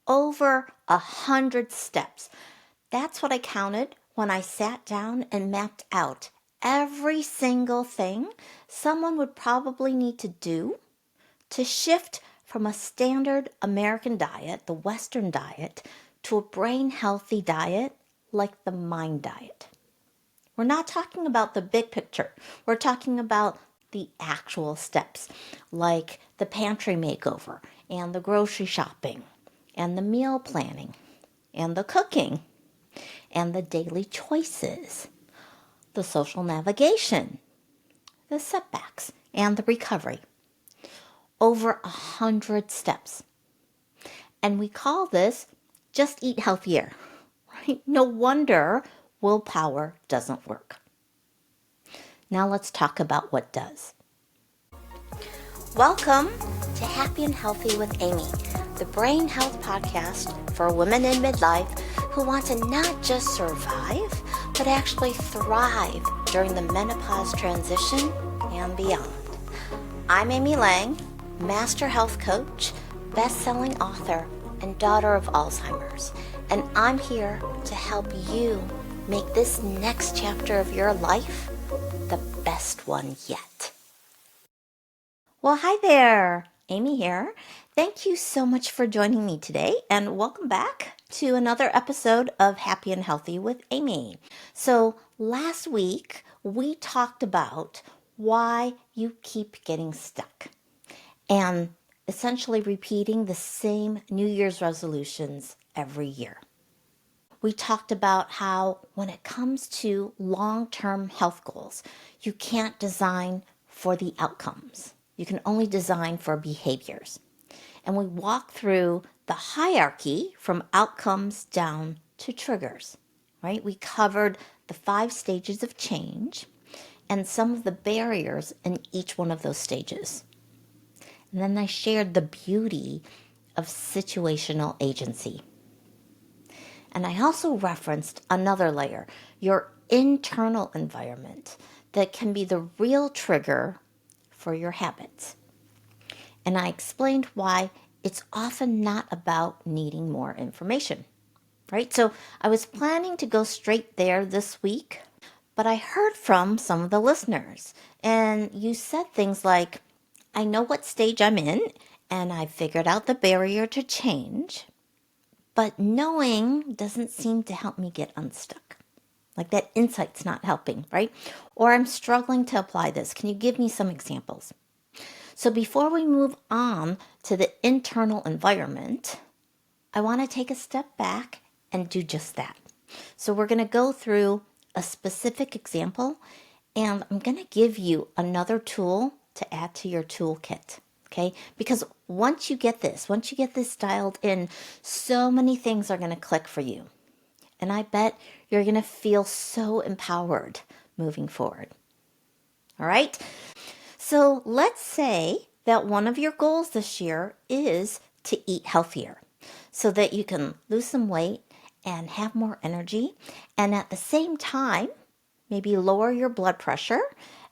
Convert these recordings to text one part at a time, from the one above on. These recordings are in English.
over 100 steps. That's what I counted when I sat down and mapped out every single thing someone would probably need to do to shift from a standard American diet, the Western diet, to a brain-healthy diet like the mind diet. We're not talking about the big picture. We're talking about the actual steps, like the pantry makeover and the grocery shopping and the meal planning and the cooking and the daily choices, the social navigation, the setbacks, and the recovery. Over 100 steps. And we call this just eat healthier, right? No wonder willpower doesn't work. Now let's talk about what does. Welcome to Happy and Healthy with Amy, the brain health podcast for women in midlife who want to not just survive, but actually thrive during the menopause transition and beyond. I'm Amy Lang, master health coach, best-selling author, and daughter of Alzheimer's, and I'm here to help you make this next chapter of your life the best one yet. Well, hi there. Amy here. Thank you so much for joining me today, and welcome back to another episode of Happy and Healthy with Amy. So last week, we talked about why you keep getting stuck and essentially repeating the same New Year's resolutions every year. We talked about how when it comes to long-term health goals, you can't design for the outcomes. You can only design for behaviors. And we walked through the hierarchy from outcomes down to triggers, right? We covered the 5 stages of change and some of the barriers in each one of those stages. And then I shared the beauty of situational agency. And I also referenced another layer, your internal environment, that can be the real trigger for your habits. And I explained why it's often not about needing more information, right? So I was planning to go straight there this week, but I heard from some of the listeners, and you said things like, I know what stage I'm in, and I figured out the barrier to change, but knowing doesn't seem to help me get unstuck. Like that insight's not helping, right? Or I'm struggling to apply this. Can you give me some examples? So before we move on to the internal environment, I want to take a step back and do just that. So we're going to go through a specific example, and I'm going to give you another tool to add to your toolkit, okay? Because once you get this dialed in, so many things are going to click for you. And I bet you're going to feel so empowered moving forward. All right? So let's say that one of your goals this year is to eat healthier so that you can lose some weight and have more energy, and at the same time, maybe lower your blood pressure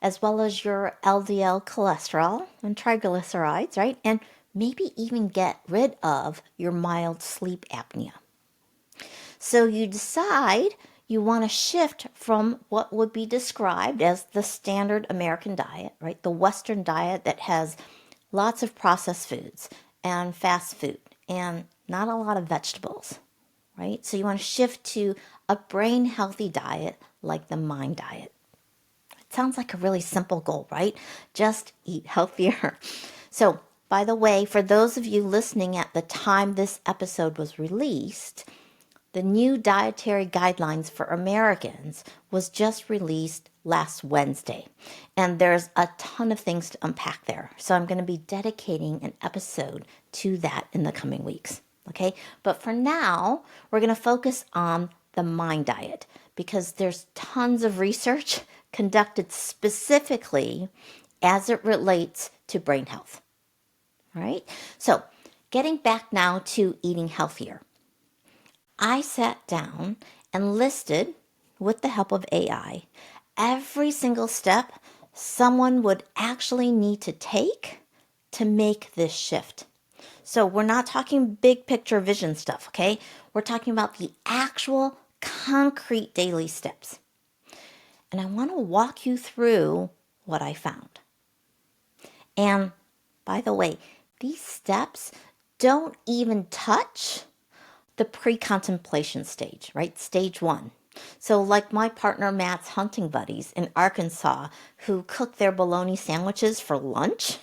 as well as your LDL cholesterol and triglycerides, right? And maybe even get rid of your mild sleep apnea. So you decide you want to shift from what would be described as the standard American diet, right? The Western diet that has lots of processed foods and fast food and not a lot of vegetables, right? So you want to shift to a brain healthy diet like the mind diet. It sounds like a really simple goal, right? Just eat healthier. So, by the way, for those of you listening at the time this episode was released, the new dietary guidelines for Americans was just released last Wednesday, and there's a ton of things to unpack there. So I'm going to be dedicating an episode to that in the coming weeks, okay? But for now, we're going to focus on the mind diet because there's tons of research conducted specifically as it relates to brain health, all right? So getting back now to eating healthier. I sat down and listed, with the help of AI, every single step someone would actually need to take to make this shift. So we're not talking big picture vision stuff, okay? We're talking about the actual concrete daily steps. And I want to walk you through what I found. And by the way, these steps don't even touch the pre-contemplation stage, right? Stage 1. So like my partner Matt's hunting buddies in Arkansas who cook their bologna sandwiches for lunch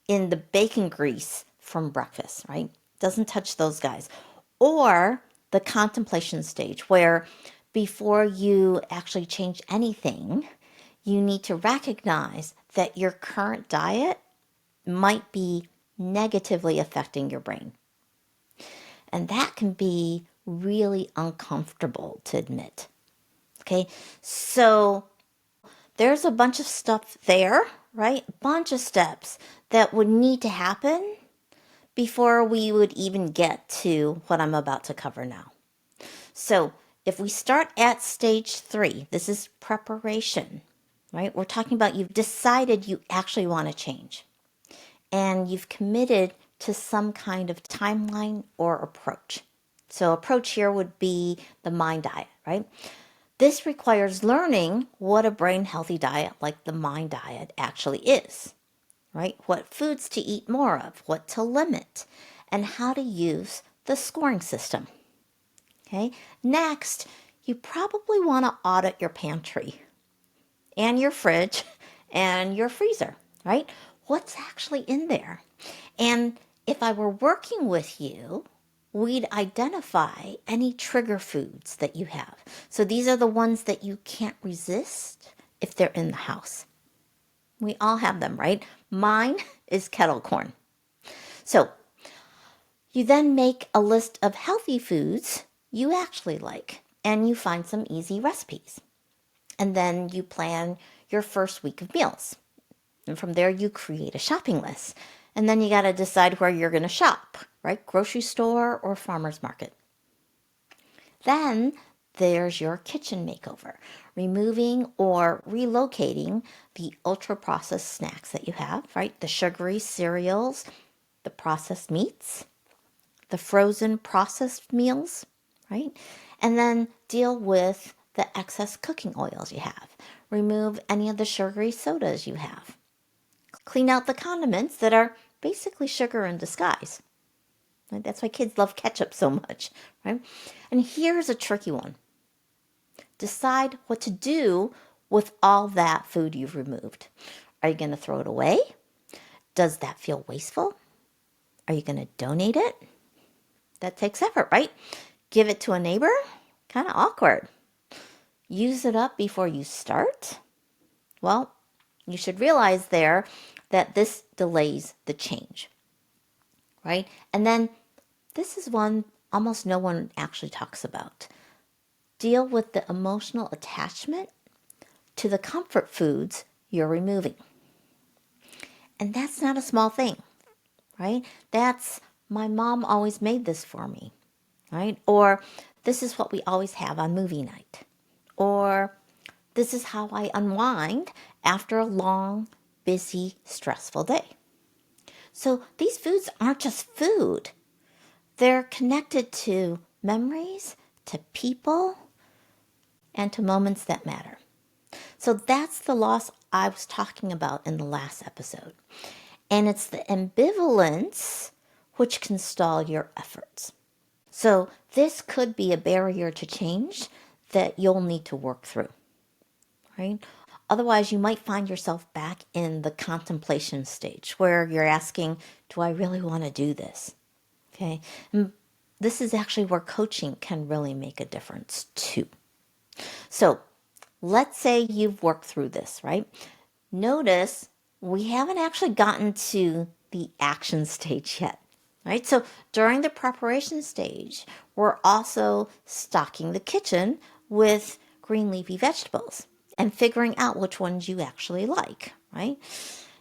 in the bacon grease from breakfast, right? Doesn't touch those guys. Or the contemplation stage where before you actually change anything, you need to recognize that your current diet might be negatively affecting your brain. And that can be really uncomfortable to admit. Okay, so there's a bunch of stuff there, right? A bunch of steps that would need to happen before we would even get to what I'm about to cover now. So if we start at stage 3, this is preparation, right? We're talking about you've decided you actually want to change and you've committed to some kind of timeline or approach. So approach here would be the mind diet, right? This requires learning what a brain healthy diet like the mind diet actually is, right? What foods to eat more of, what to limit, and how to use the scoring system. Okay. Next, you probably want to audit your pantry and your fridge and your freezer, right? What's actually in there? And if I were working with you, we'd identify any trigger foods that you have. So these are the ones that you can't resist if they're in the house. We all have them, right? Mine is kettle corn. So you then make a list of healthy foods you actually like, and you find some easy recipes. And then you plan your first week of meals. And from there, you create a shopping list. And then you got to decide where you're going to shop, right? Grocery store or farmer's market. Then there's your kitchen makeover, removing or relocating the ultra-processed snacks that you have, right? The sugary cereals, the processed meats, the frozen processed meals, right? And then deal with the excess cooking oils you have. Remove any of the sugary sodas you have. Clean out the condiments that are basically sugar in disguise. Right? That's why kids love ketchup so much, right? And here's a tricky one. Decide what to do with all that food you've removed. Are you going to throw it away? Does that feel wasteful? Are you going to donate it? That takes effort, right? Give it to a neighbor? Kind of awkward. Use it up before you start? Well, you should realize there that this delays the change, right? And then this is one almost no one actually talks about. Deal with the emotional attachment to the comfort foods you're removing. And that's not a small thing, right? That's my mom always made this for me, right? Or this is what we always have on movie night. Or this is how I unwind after a long, busy, stressful day. So these foods aren't just food. They're connected to memories, to people, and to moments that matter. So that's the loss I was talking about in the last episode. And it's the ambivalence which can stall your efforts. So this could be a barrier to change that you'll need to work through, right? Otherwise, you might find yourself back in the contemplation stage where you're asking, do I really want to do this? Okay. And this is actually where coaching can really make a difference too. So let's say you've worked through this, right? Notice we haven't actually gotten to the action stage yet, right? So during the preparation stage, we're also stocking the kitchen with green leafy vegetables and figuring out which ones you actually like, right?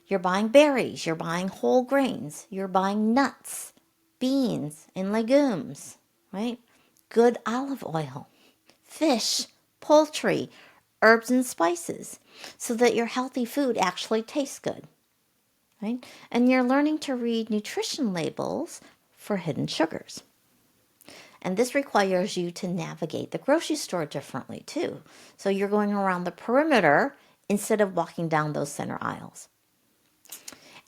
You're buying berries, you're buying whole grains, you're buying nuts, beans, and legumes, right? Good olive oil, fish, poultry, herbs and spices, so that your healthy food actually tastes good, right? And you're learning to read nutrition labels for hidden sugars. And this requires you to navigate the grocery store differently too. So you're going around the perimeter instead of walking down those center aisles.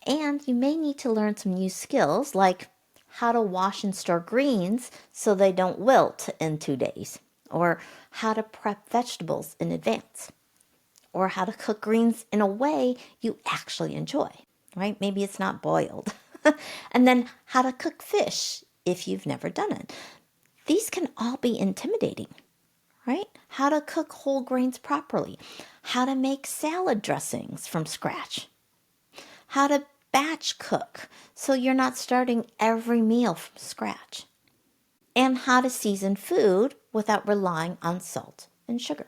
And you may need to learn some new skills like how to wash and store greens so they don't wilt in 2 days, or how to prep vegetables in advance, or how to cook greens in a way you actually enjoy, right? Maybe it's not boiled. And then how to cook fish if you've never done it. These can all be intimidating, right? How to cook whole grains properly, how to make salad dressings from scratch, how to batch cook so you're not starting every meal from scratch, and how to season food without relying on salt and sugar.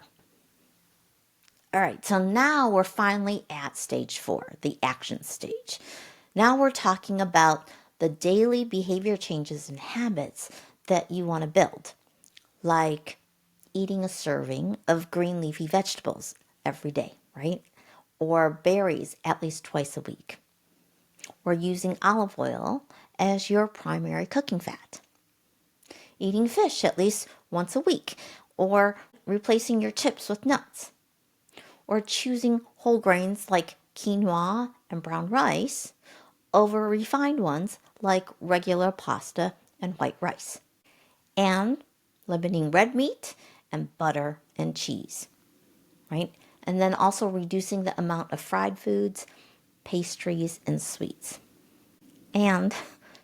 All right, so now we're finally at stage 4, the action stage. Now we're talking about the daily behavior changes and habits that you want to build, like eating a serving of green leafy vegetables every day, right? Or berries at least twice a week. Or using olive oil as your primary cooking fat. Eating fish at least once a week, or replacing your chips with nuts. Or choosing whole grains like quinoa and brown rice over refined ones like regular pasta and white rice. And limiting red meat and butter and cheese, right? And then also reducing the amount of fried foods, pastries, and sweets. And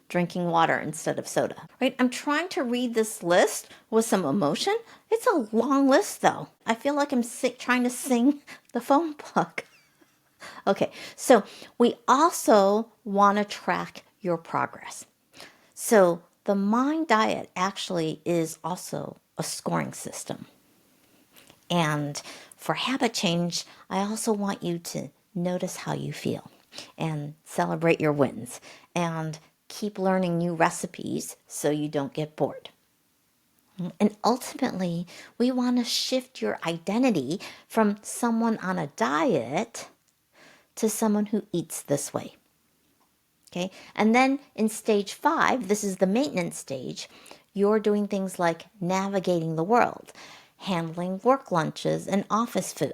drinking water instead of soda, right? I'm trying to read this list with some emotion. It's a long list though. I feel like I'm trying to sing the phone book. Okay, so we also want to track your progress. So the Mind Diet actually is also a scoring system. And for habit change, I also want you to notice how you feel and celebrate your wins and keep learning new recipes so you don't get bored. And ultimately, we want to shift your identity from someone on a diet to someone who eats this way. Okay, and then in stage 5, this is the maintenance stage, you're doing things like navigating the world, handling work lunches and office food,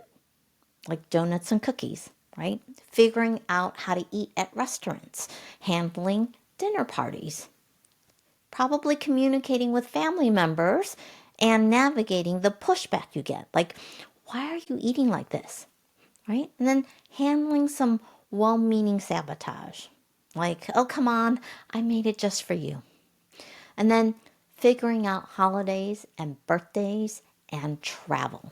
like donuts and cookies, right? Figuring out how to eat at restaurants, handling dinner parties, probably communicating with family members and navigating the pushback you get, like, why are you eating like this, right? And then handling some well-meaning sabotage, like, oh, come on, I made it just for you. And then figuring out holidays and birthdays and travel,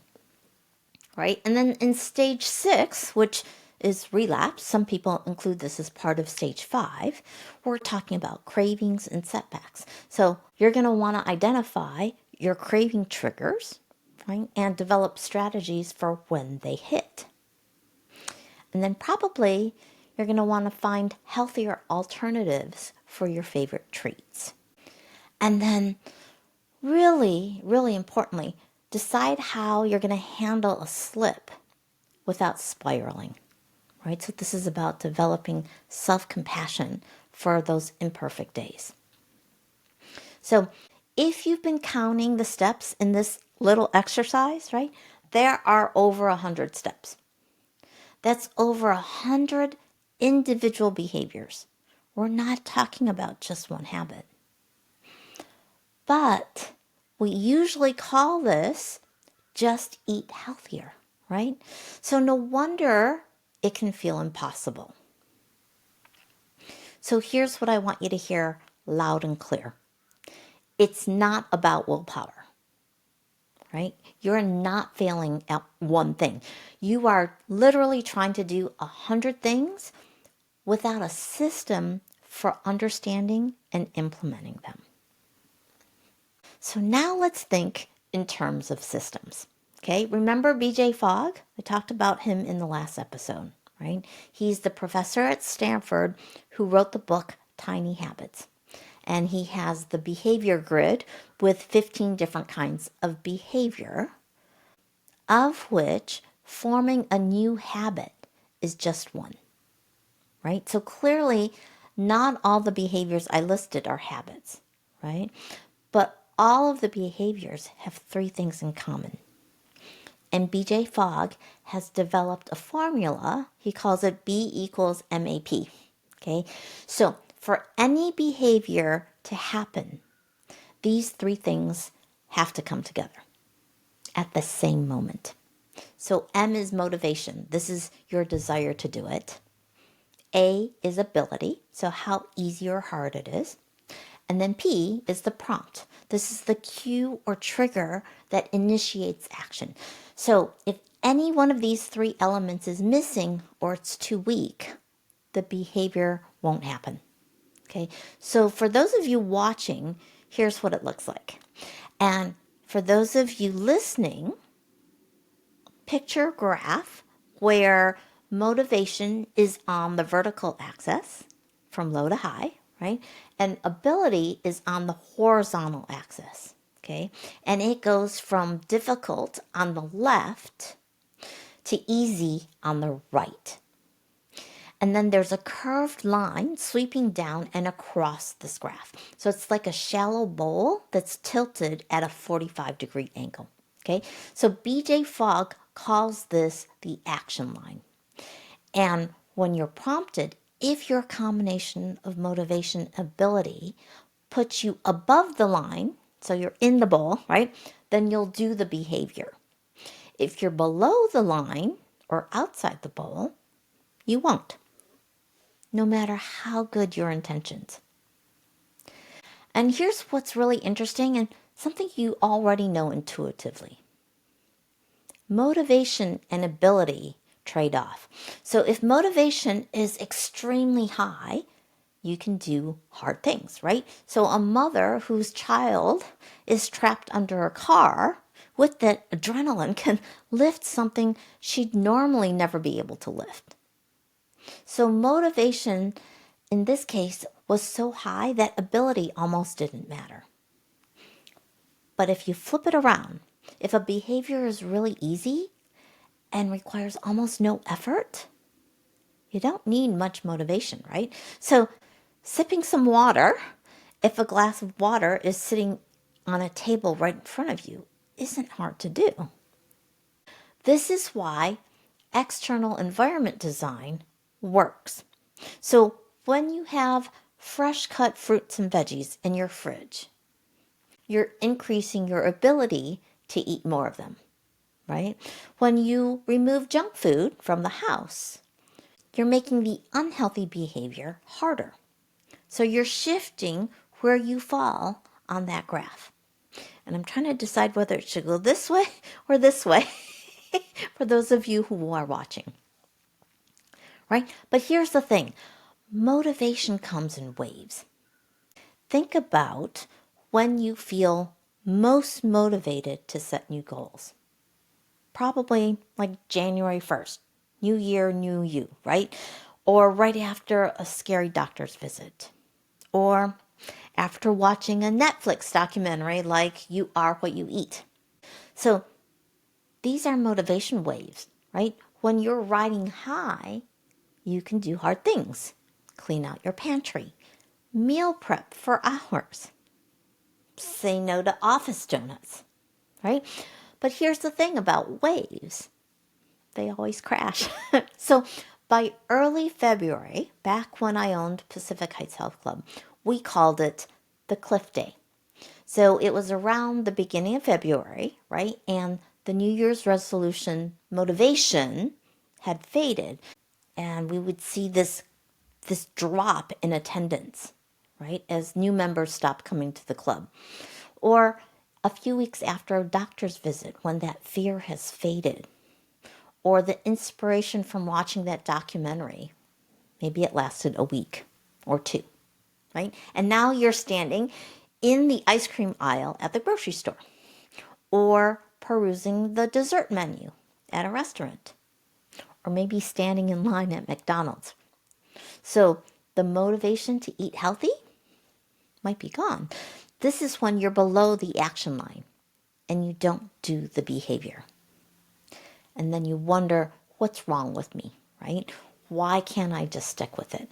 right? And then in stage 6, which is relapse, some people include this as part of stage 5, we're talking about cravings and setbacks. So you're going to want to identify your craving triggers, right? And develop strategies for when they hit. And then probably you're going to want to find healthier alternatives for your favorite treats. And then really, really importantly, decide how you're going to handle a slip without spiraling, right? So this is about developing self-compassion for those imperfect days. So if you've been counting the steps in this little exercise, right, there are over 100 steps. That's over 100 individual behaviors. We're not talking about just one habit. But we usually call this just eat healthier, right? So no wonder it can feel impossible. So here's what I want you to hear loud and clear. It's not about willpower, right? You're not failing at one thing. You are literally trying to do 100 things without a system for understanding and implementing them. So now let's think in terms of systems. Okay, remember BJ Fogg? I talked about him in the last episode, right? He's the professor at Stanford who wrote the book Tiny Habits. And he has the behavior grid with 15 different kinds of behavior, of which forming a new habit is just one, right? So clearly not all the behaviors I listed are habits, right? But all of the behaviors have three things in common. And BJ Fogg has developed a formula. He calls it B equals MAP. Okay, so for any behavior to happen, these three things have to come together at the same moment. So M is motivation. This is your desire to do it. A is ability, so how easy or hard it is. And then P is the prompt. This is the cue or trigger that initiates action. So if any one of these three elements is missing or it's too weak, the behavior won't happen. Okay, so for those of you watching, here's what it looks like. And for those of you listening, picture a graph where motivation is on the vertical axis from low to high, right? And ability is on the horizontal axis, okay? And it goes from difficult on the left to easy on the right. And then there's a curved line sweeping down and across this graph. So it's like a shallow bowl that's tilted at a 45-degree angle. Okay, so BJ Fogg calls this the action line. And when you're prompted, if your combination of motivation and ability puts you above the line, so you're in the bowl, right, then you'll do the behavior. If you're below the line or outside the bowl, you won't, no matter how good your intentions. And here's what's really interesting and something you already know intuitively. Motivation and ability trade off. So if motivation is extremely high, you can do hard things, right? So a mother whose child is trapped under a car with that adrenaline can lift something she'd normally never be able to lift. So motivation in this case was so high that ability almost didn't matter. But if you flip it around, if a behavior is really easy and requires almost no effort, you don't need much motivation, right? So sipping some water, if a glass of water is sitting on a table right in front of you, isn't hard to do. This is why external environment design works. So when you have fresh cut fruits and veggies in your fridge, you're increasing your ability to eat more of them, right? When you remove junk food from the house, you're making the unhealthy behavior harder. So you're shifting where you fall on that graph. And I'm trying to decide whether it should go this way or this way for those of you who are watching, right? But here's the thing. Motivation comes in waves. Think about when you feel most motivated to set new goals. Probably like January 1st, new year, new you, right? Or right after a scary doctor's visit. Or after watching a Netflix documentary like You Are What You Eat. So these are motivation waves, right? When you're riding high, you can do hard things. Clean out your pantry. Meal prep for hours. Say no to office donuts, right? But here's the thing about waves. They always crash. So by early February, back when I owned Pacific Heights Health Club, we called it the Cliff Day. So it was around the beginning of February, right? And the New Year's resolution motivation had faded. And we would see this drop in attendance, right? As new members stopped coming to the club. Or a few weeks after a doctor's visit when that fear has faded. Or the inspiration from watching that documentary. Maybe it lasted a week or two, right? And now you're standing in the ice cream aisle at the grocery store. Or perusing the dessert menu at a restaurant. Or maybe standing in line at McDonald's. So the motivation to eat healthy might be gone. This is when you're below the action line and you don't do the behavior. And then you wonder, what's wrong with me, right? Why can't I just stick with it?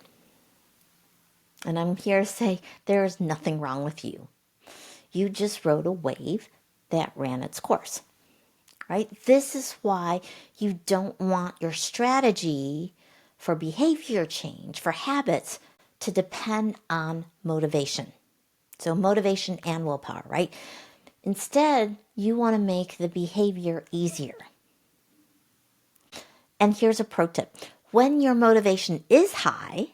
And I'm here to say there's nothing wrong with you. You just rode a wave that ran its course, right? This is why you don't want your strategy for behavior change, for habits, to depend on motivation. So motivation and willpower, right? Instead, you want to make the behavior easier. And here's a pro tip. When your motivation is high,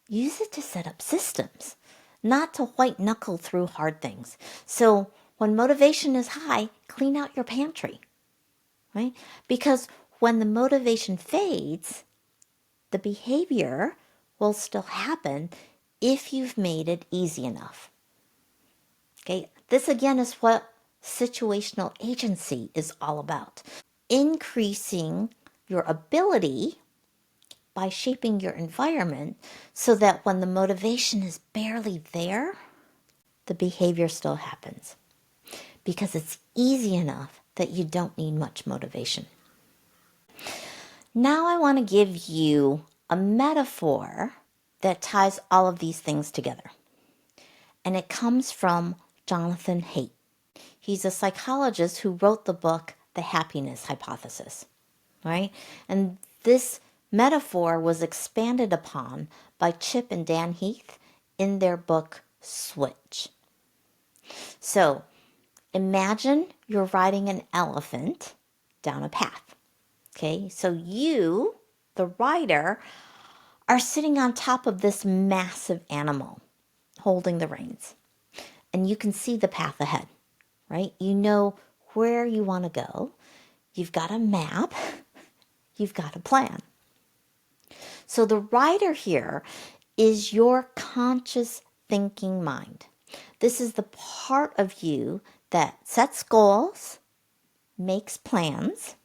use it to set up systems, not to white knuckle through hard things. So when motivation is high, clean out your pantry, right? Because when the motivation fades, the behavior will still happen if you've made it easy enough. Okay, this again is what situational agency is all about. Increasing your ability by shaping your environment so that when the motivation is barely there, the behavior still happens because it's easy enough that you don't need much motivation. Now I want to give you a metaphor that ties all of these things together. And it comes from Jonathan Haidt. He's a psychologist who wrote the book, The Happiness Hypothesis, right? And this metaphor was expanded upon by Chip and Dan Heath in their book, Switch. So imagine you're riding an elephant down a path. Okay, so you, the rider, are sitting on top of this massive animal, holding the reins. And you can see the path ahead, right? You know where you want to go. You've got a map. You've got a plan. So the rider here is your conscious thinking mind. This is the part of you that sets goals, makes plans,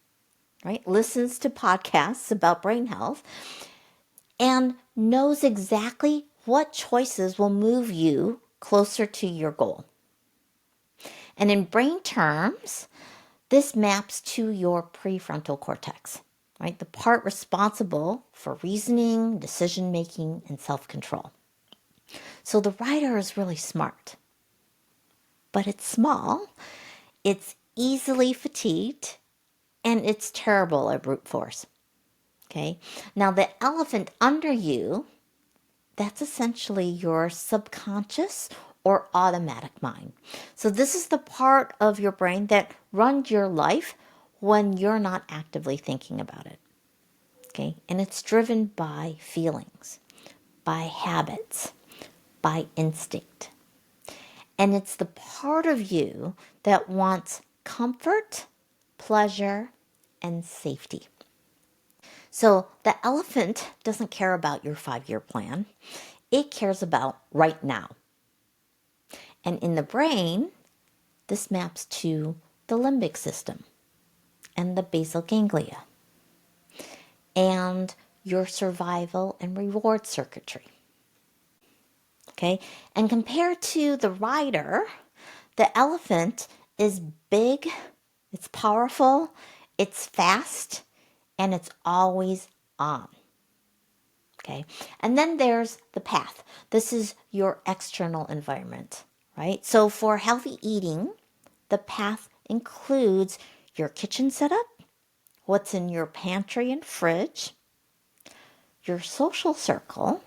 right? Listens to podcasts about brain health, and knows exactly what choices will move you closer to your goal. And in brain terms, this maps to your prefrontal cortex, right? The part responsible for reasoning, decision-making, and self-control. So the rider is really smart, but it's small, it's easily fatigued, and it's terrible at brute force. Okay? Now the elephant under you, that's essentially your subconscious or automatic mind. So this is the part of your brain that runs your life when you're not actively thinking about it. Okay? And it's driven by feelings, by habits, by instinct. And it's the part of you that wants comfort, pleasure, and safety. So the elephant doesn't care about your 5-year plan. It cares about right now. And in the brain, this maps to the limbic system and the basal ganglia and your survival and reward circuitry. Okay? And compared to the rider, the elephant is big, it's powerful, it's fast, and it's always on. Okay? And then there's the path. This is your external environment, right? So for healthy eating, the path includes your kitchen setup, what's in your pantry and fridge, your social circle,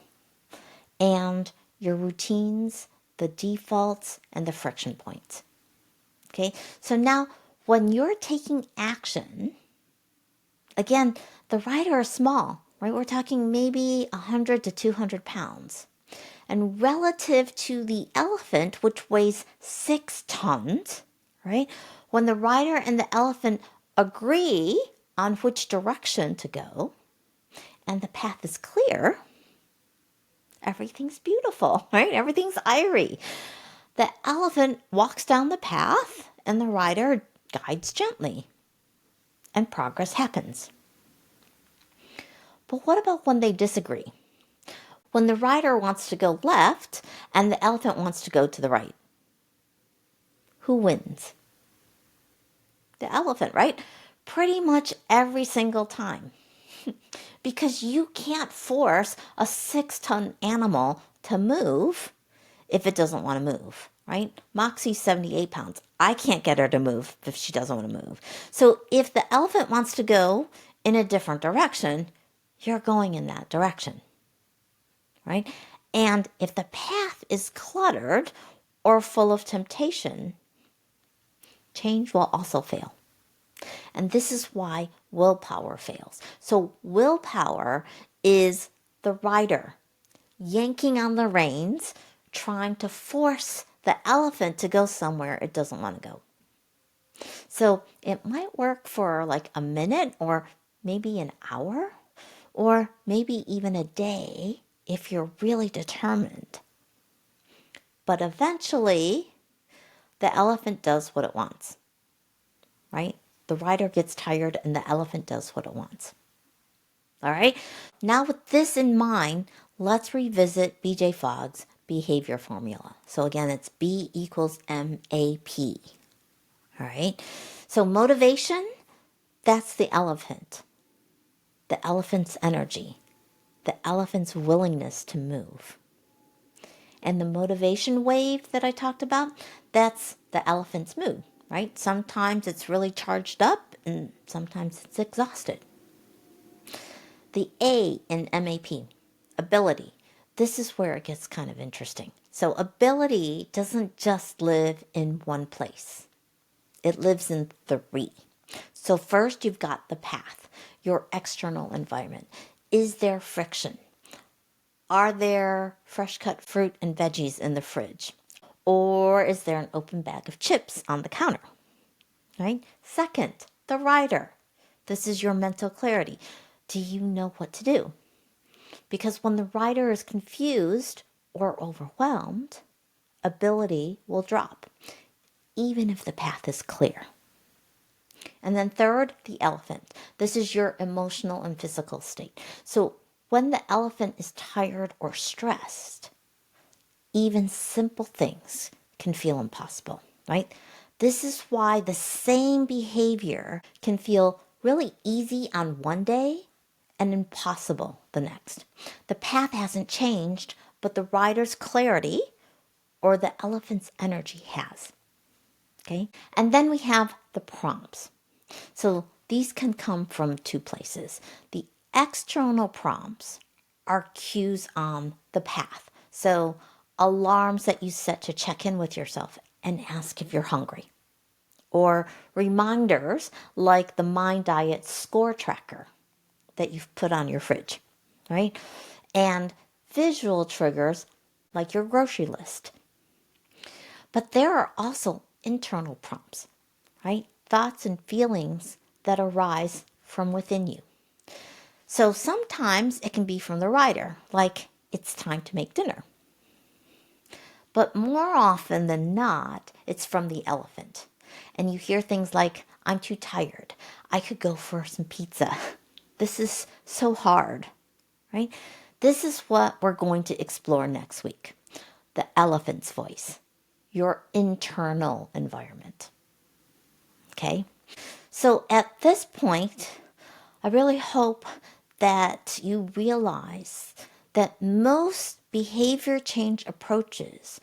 and your routines, the defaults, and the friction points. Okay? So now when you're taking action, again, the rider is small, right? We're talking maybe 100 to 200 pounds. And relative to the elephant, which weighs 6 tons, right? When the rider and the elephant agree on which direction to go, and the path is clear, everything's beautiful, right? Everything's airy. The elephant walks down the path, and the rider guides gently, and progress happens. But what about when they disagree? When the rider wants to go left and the elephant wants to go to the right? Who wins? The elephant, right? Pretty much every single time. Because you can't force a 6-ton animal to move if it doesn't want to move, right? Moxie's 78 pounds. I can't get her to move if she doesn't want to move. So if the elephant wants to go in a different direction, you're going in that direction, right? And if the path is cluttered or full of temptation, change will also fail. And this is why willpower fails. So willpower is the rider yanking on the reins, trying to force the elephant to go somewhere it doesn't want to go. So it might work for like a minute or maybe an hour or maybe even a day if you're really determined. But eventually, the elephant does what it wants, right? The rider gets tired and the elephant does what it wants. All right? Now with this in mind, let's revisit BJ Fogg's behavior formula. So again, it's B equals MAP. All right? So motivation, that's the elephant's energy, the elephant's willingness to move. And the motivation wave that I talked about, that's the elephant's mood, right? Sometimes it's really charged up and sometimes it's exhausted. The A in MAP, ability. This is where it gets kind of interesting. So ability doesn't just live in one place. It lives in three. So first you've got the path, your external environment. Is there friction? Are there fresh cut fruit and veggies in the fridge? Or is there an open bag of chips on the counter? Right? Second, the rider. This is your mental clarity. Do you know what to do? Because when the rider is confused or overwhelmed, ability will drop, even if the path is clear. And then third, the elephant. This is your emotional and physical state. So when the elephant is tired or stressed, even simple things can feel impossible, right? This is why the same behavior can feel really easy on one day and impossible the next. The path hasn't changed, but the rider's clarity or the elephant's energy has. Okay? And then we have the prompts. So these can come from two places. The external prompts are cues on the path. So alarms that you set to check in with yourself and ask if you're hungry. Or reminders like the Mind Diet score tracker that you've put on your fridge, right? And visual triggers like your grocery list. But there are also internal prompts, right? Thoughts and feelings that arise from within you. So sometimes it can be from the rider, like it's time to make dinner. But more often than not, it's from the elephant. And you hear things like, I'm too tired. I could go for some pizza. This is so hard, right? This is what we're going to explore next week. The elephant's voice, your internal environment. Okay? So at this point, I really hope that you realize that most behavior change approaches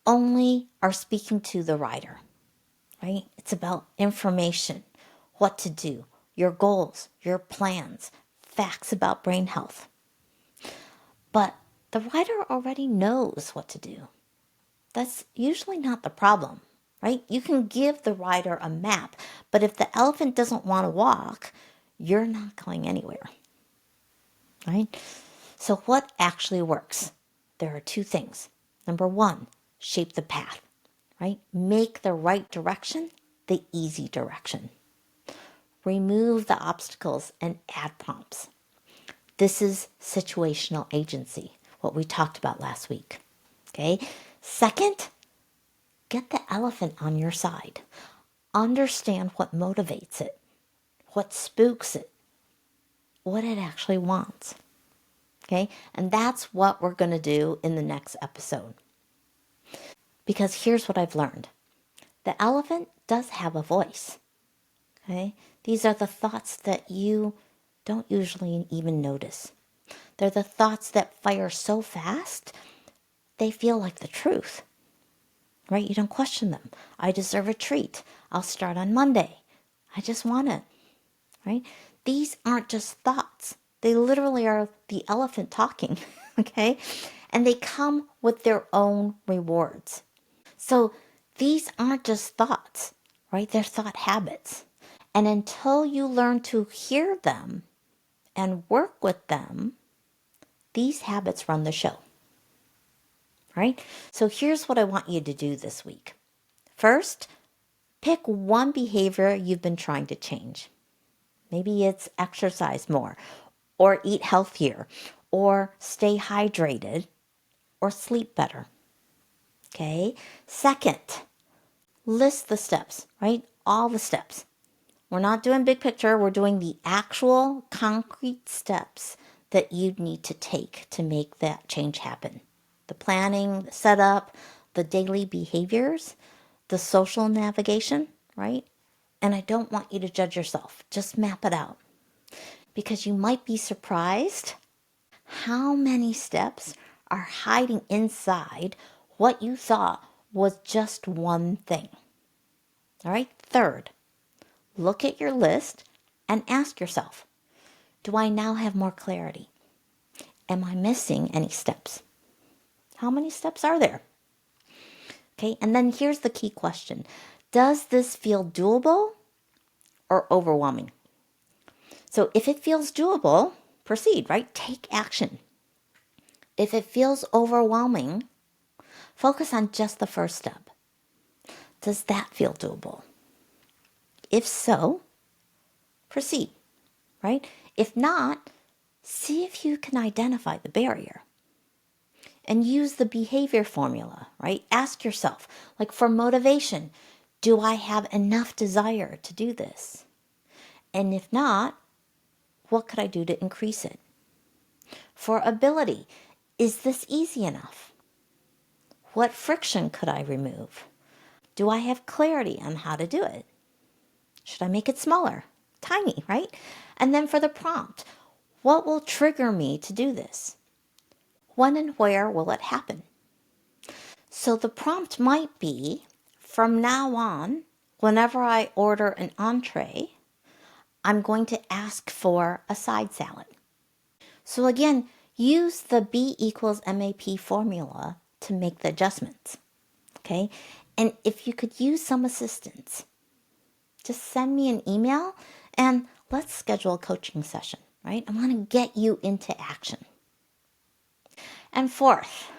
only are speaking to the rider, right? It's about information, what to do, your goals, your plans, facts about brain health. But the rider already knows what to do. That's usually not the problem, right? You can give the rider a map, but if the elephant doesn't want to walk, you're not going anywhere, right? So what actually works? There are two things. Number one, shape the path, right? Make the right direction the easy direction. Remove the obstacles and add prompts. This is situational agency, what we talked about last week. Okay? Second, get the elephant on your side. Understand what motivates it, what spooks it, what it actually wants. Okay? And that's what we're going to do in the next episode. Because here's what I've learned. The elephant does have a voice. Okay? These are the thoughts that you don't usually even notice. They're the thoughts that fire so fast they feel like the truth, right? You don't question them. I deserve a treat. I'll start on Monday. I just want it, right? These aren't just thoughts. They literally are the elephant talking, okay? And they come with their own rewards. So these aren't just thoughts, right? They're thought habits. And until you learn to hear them and work with them, these habits run the show, right? So here's what I want you to do this week. First, pick one behavior you've been trying to change. Maybe it's exercise more, or eat healthier, or stay hydrated, or sleep better. Okay? Second, list the steps, right? All the steps. We're not doing big picture. We're doing the actual concrete steps that you need to take to make that change happen. The planning, the setup, the daily behaviors, the social navigation, right? And I don't want you to judge yourself. Just map it out. Because you might be surprised how many steps are hiding inside what you thought was just one thing. All right? Third, look at your list and ask yourself, do I now have more clarity? Am I missing any steps? How many steps are there? Okay, and then here's the key question. Does this feel doable or overwhelming? So if it feels doable, proceed, right? Take action. If it feels overwhelming, focus on just the first step. Does that feel doable? If so, proceed, right? If not, see if you can identify the barrier and use the behavior formula, right? Ask yourself, like for motivation, do I have enough desire to do this? And if not, what could I do to increase it? For ability, is this easy enough? What friction could I remove? Do I have clarity on how to do it? Should I make it smaller? Tiny, right? And then for the prompt, what will trigger me to do this? When and where will it happen? So the prompt might be, from now on, whenever I order an entree, I'm going to ask for a side salad. So again, use the B equals MAP formula to make the adjustments, okay? And if you could use some assistance, just send me an email and let's schedule a coaching session, right? I want to get you into action. And fourth,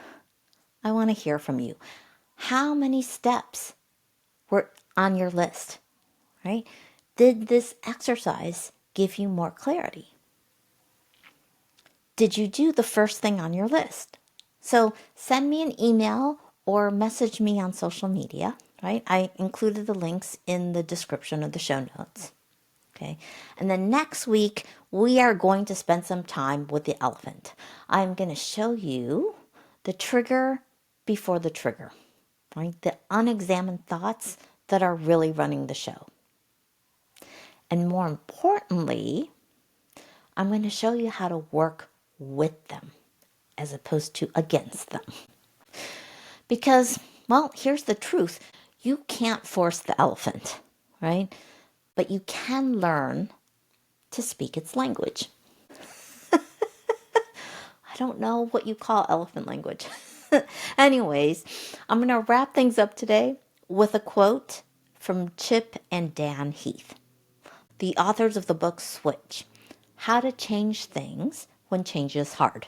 I want to hear from you. How many steps were on your list, right? Did this exercise give you more clarity? Did you do the first thing on your list? So send me an email or message me on social media, right? I included the links in the description of the show notes. Okay. And then next week, we are going to spend some time with the elephant. I'm going to show you the trigger before the trigger, right? The unexamined thoughts that are really running the show. And more importantly, I'm going to show you how to work with them as opposed to against them. Because, well, here's the truth. You can't force the elephant, right? But you can learn to speak its language. I don't know what you call elephant language. Anyways, I'm going to wrap things up today with a quote from Chip and Dan Heath, the authors of the book Switch, How to Change Things When Change is Hard.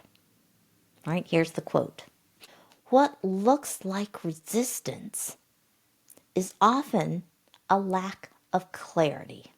All right, here's the quote. What looks like resistance is often a lack of clarity.